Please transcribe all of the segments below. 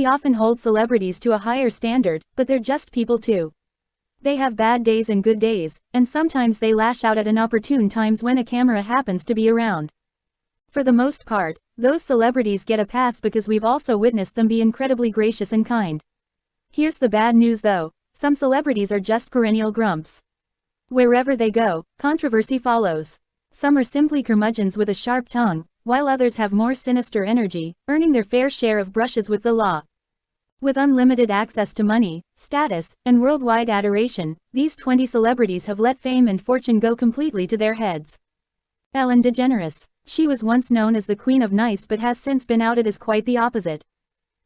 We often hold celebrities to a higher standard, but they're just people too. They have bad days and good days, and sometimes they lash out at inopportune times when a camera happens to be around. For the most part, those celebrities get a pass because we've also witnessed them be incredibly gracious and kind. Here's the bad news though, some celebrities are just perennial grumps. Wherever they go, controversy follows. Some are simply curmudgeons with a sharp tongue, while others have more sinister energy, earning their fair share of brushes with the law. With unlimited access to money, status, and worldwide adoration, these 20 celebrities have let fame and fortune go completely to their heads. Ellen DeGeneres. She was once known as the Queen of Nice but has since been outed as quite the opposite.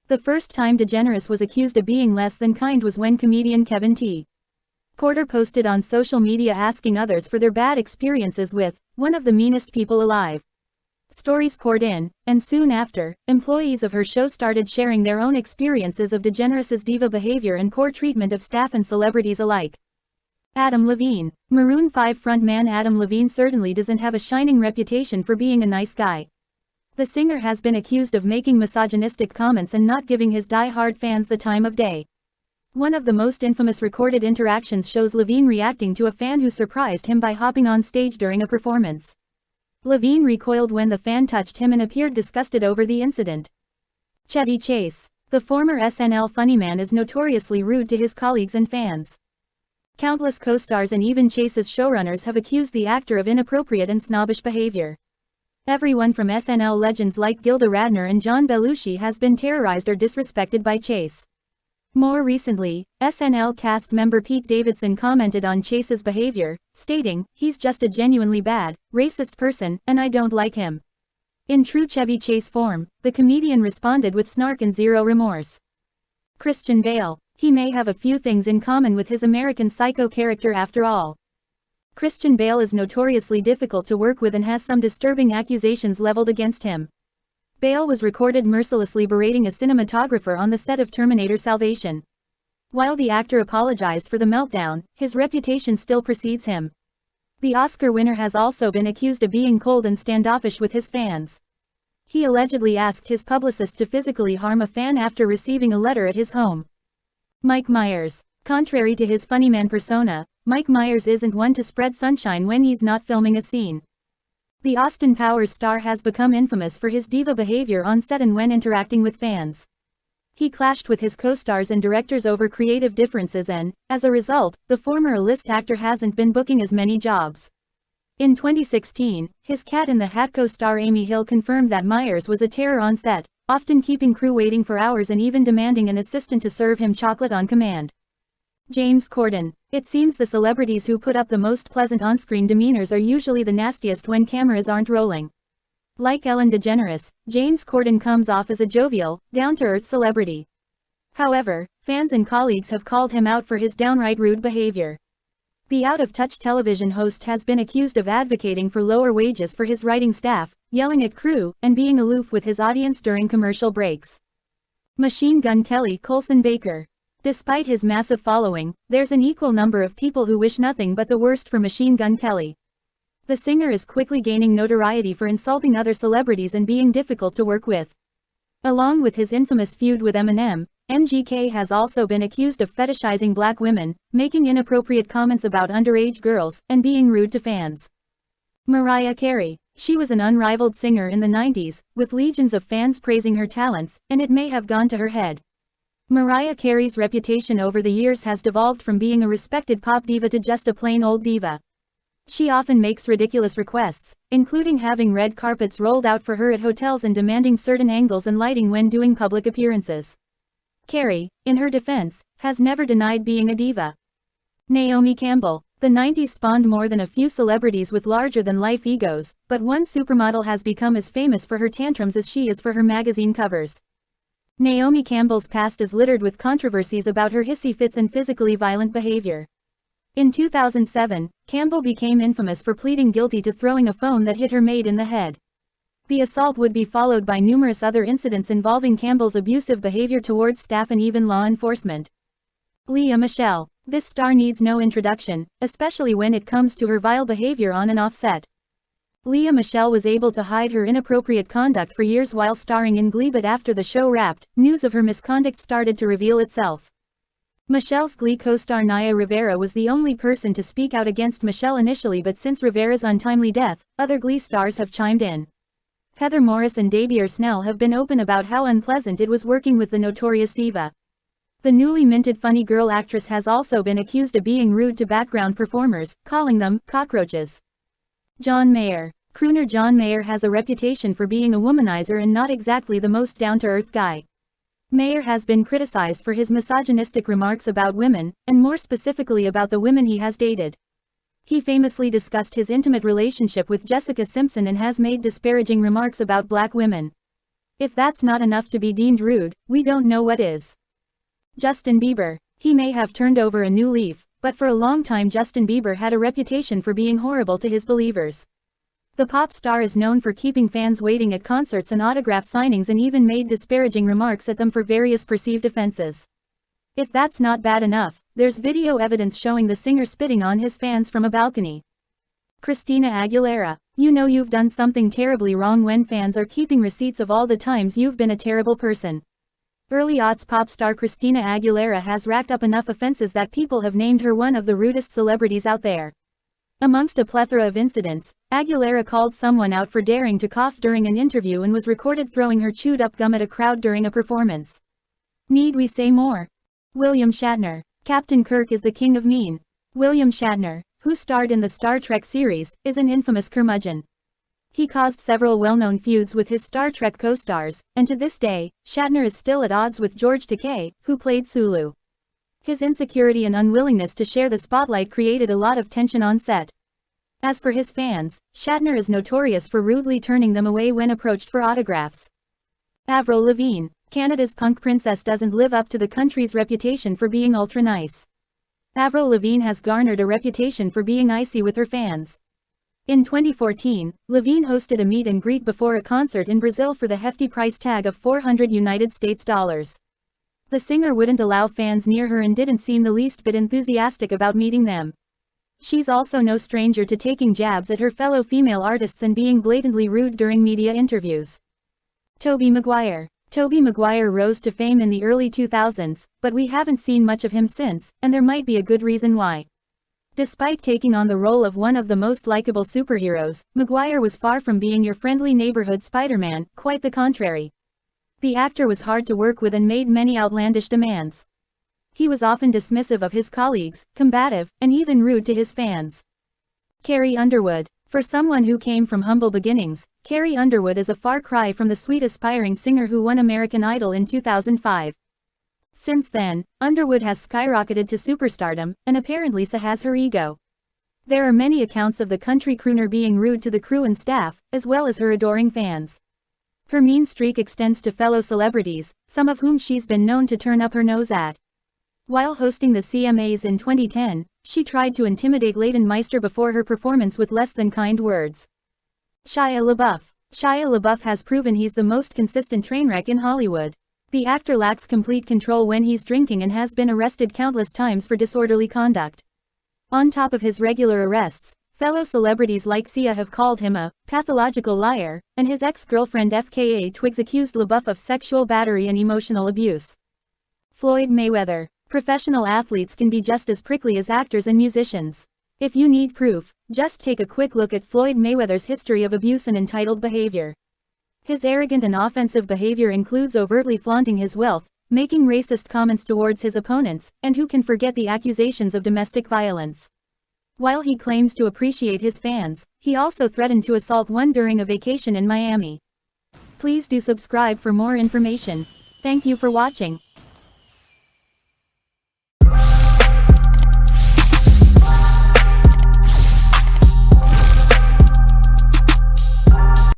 The first time DeGeneres was accused of being less than kind was when comedian Kevin T. Porter posted on social media asking others for their bad experiences with one of the meanest people alive. Stories poured in, and soon after, employees of her show started sharing their own experiences of DeGeneres' diva behavior and poor treatment of staff and celebrities alike. Adam Levine. Maroon 5 frontman Adam Levine certainly doesn't have a shining reputation for being a nice guy. The singer has been accused of making misogynistic comments and not giving his die-hard fans the time of day. One of the most infamous recorded interactions shows Levine reacting to a fan who surprised him by hopping on stage during a performance. Levine recoiled when the fan touched him and appeared disgusted over the incident. Chevy Chase. The former SNL funnyman is notoriously rude to his colleagues and fans. Countless co-stars and even Chase's showrunners have accused the actor of inappropriate and snobbish behavior. Everyone from SNL legends like Gilda Radner and John Belushi has been terrorized or disrespected by Chase. More recently, SNL cast member Pete Davidson commented on Chase's behavior, stating, "He's just a genuinely bad, racist person, and I don't like him." In true Chevy Chase form, the comedian responded with snark and zero remorse. Christian Bale. He may have a few things in common with his American Psycho character after all. Christian Bale is notoriously difficult to work with and has some disturbing accusations leveled against him. Bale was recorded mercilessly berating a cinematographer on the set of Terminator Salvation. While the actor apologized for the meltdown, his reputation still precedes him. The Oscar winner has also been accused of being cold and standoffish with his fans. He allegedly asked his publicist to physically harm a fan after receiving a letter at his home. Mike Myers. Contrary to his funnyman persona, Mike Myers isn't one to spread sunshine when he's not filming a scene. The Austin Powers star has become infamous for his diva behavior on set and when interacting with fans. He clashed with his co-stars and directors over creative differences and, as a result, the former A-list actor hasn't been booking as many jobs. In 2016, his Cat in the Hat co-star Amy Hill confirmed that Myers was a terror on set, often keeping crew waiting for hours and even demanding an assistant to serve him chocolate on command. James Corden. It seems the celebrities who put up the most pleasant on-screen demeanors are usually the nastiest when cameras aren't rolling. Like Ellen DeGeneres, James Corden comes off as a jovial, down-to-earth celebrity. However, fans and colleagues have called him out for his downright rude behavior. The out-of-touch television host has been accused of advocating for lower wages for his writing staff, yelling at crew, and being aloof with his audience during commercial breaks. Machine Gun Kelly Colson Baker. Despite his massive following, there's an equal number of people who wish nothing but the worst for Machine Gun Kelly. The singer is quickly gaining notoriety for insulting other celebrities and being difficult to work with. Along with his infamous feud with Eminem, MGK has also been accused of fetishizing black women, making inappropriate comments about underage girls, and being rude to fans. Mariah Carey. She was an unrivaled singer in the 90s, with legions of fans praising her talents, and it may have gone to her head. Mariah Carey's reputation over the years has devolved from being a respected pop diva to just a plain old diva. She often makes ridiculous requests, including having red carpets rolled out for her at hotels and demanding certain angles and lighting when doing public appearances. Carey, in her defense, has never denied being a diva. Naomi Campbell. The 90s spawned more than a few celebrities with larger-than-life egos, but one supermodel has become as famous for her tantrums as she is for her magazine covers. Naomi Campbell's past is littered with controversies about her hissy fits and physically violent behavior. In 2007, Campbell became infamous for pleading guilty to throwing a phone that hit her maid in the head. The assault would be followed by numerous other incidents involving Campbell's abusive behavior towards staff and even law enforcement. Lea Michele. This star needs no introduction, especially when it comes to her vile behavior on and off set. Michele was able to hide her inappropriate conduct for years while starring in Glee, but after the show wrapped, news of her misconduct started to reveal itself. Michele's Glee co-star Naya Rivera was the only person to speak out against Michele initially, but since Rivera's untimely death, other Glee stars have chimed in. Heather Morris and Debbie Snell have been open about how unpleasant it was working with the notorious diva. The newly minted funny girl actress has also been accused of being rude to background performers, calling them cockroaches. John Mayer. Crooner John Mayer has a reputation for being a womanizer and not exactly the most down-to-earth guy. Mayer has been criticized for his misogynistic remarks about women, and more specifically about the women he has dated. He famously discussed his intimate relationship with Jessica Simpson and has made disparaging remarks about black women. If that's not enough to be deemed rude, we don't know what is. Justin Bieber. He may have turned over a new leaf, but for a long time Justin Bieber had a reputation for being horrible to his believers. The pop star is known for keeping fans waiting at concerts and autograph signings, and even made disparaging remarks at them for various perceived offenses. If that's not bad enough, there's video evidence showing the singer spitting on his fans from a balcony. CHRISTINA Aguilera. You know you've done something terribly wrong when fans are keeping receipts of all the times you've been a terrible person. Early aughts pop star CHRISTINA Aguilera has racked up enough offenses that people have named her one of the rudest celebrities out there. Amongst a plethora of incidents, Aguilera called someone out for daring to cough during an interview and was recorded throwing her chewed-up gum at a crowd during a performance. Need we say more? William Shatner. Captain Kirk is the king of mean. William Shatner, who starred in the Star Trek series, is an infamous curmudgeon. He caused several well-known feuds with his Star Trek co-stars, and to this day, Shatner is still at odds with George Takei, who played Sulu. His insecurity and unwillingness to share the spotlight created a lot of tension on set. As for his fans, Shatner is notorious for rudely turning them away when approached for autographs. Avril Lavigne. Canada's punk princess doesn't live up to the country's reputation for being ultra-nice. Avril Lavigne has garnered a reputation for being icy with her fans. In 2014, Levine hosted a meet and greet before a concert in Brazil for the hefty price tag of $400 United States dollars. The singer wouldn't allow fans near her and didn't seem the least bit enthusiastic about meeting them. She's also no stranger to taking jabs at her fellow female artists and being blatantly rude during media interviews. Tobey Maguire. Tobey Maguire rose to fame in the early 2000s, but we haven't seen much of him since, and there might be a good reason why. Despite taking on the role of one of the most likable superheroes, Maguire was far from being your friendly neighborhood Spider-Man, quite the contrary. The actor was hard to work with and made many outlandish demands. He was often dismissive of his colleagues, combative, and even rude to his fans. Carey Underwood. For someone who came from humble beginnings, Carey Underwood is a far cry from the sweet aspiring singer who won American Idol in 2005. Since then, Underwood has skyrocketed to superstardom, and apparently so has her ego. There are many accounts of the country crooner being rude to the crew and staff, as well as her adoring fans. Her mean streak extends to fellow celebrities, some of whom she's been known to turn up her nose at. While hosting the CMAs in 2010, she tried to intimidate Leighton Meester before her performance with less than kind words. Shia LaBeouf. Shia LaBeouf has proven he's the most consistent trainwreck in Hollywood. The actor lacks complete control when he's drinking and has been arrested countless times for disorderly conduct. On top of his regular arrests, fellow celebrities like SHIA have called him a pathological liar, and his ex-girlfriend FKA Twigs accused LaBeouf of sexual battery and emotional abuse. Floyd Mayweather. Professional athletes can be just as prickly as actors and musicians. If you need proof, just take a quick look at Floyd Mayweather's history of abuse and entitled behavior. His arrogant and offensive behavior includes overtly flaunting his wealth, making racist comments towards his opponents, and who can forget the accusations of domestic violence. While he claims to appreciate his fans, he also threatened to assault one during a vacation in Miami. Please do subscribe for more information. Thank you for watching.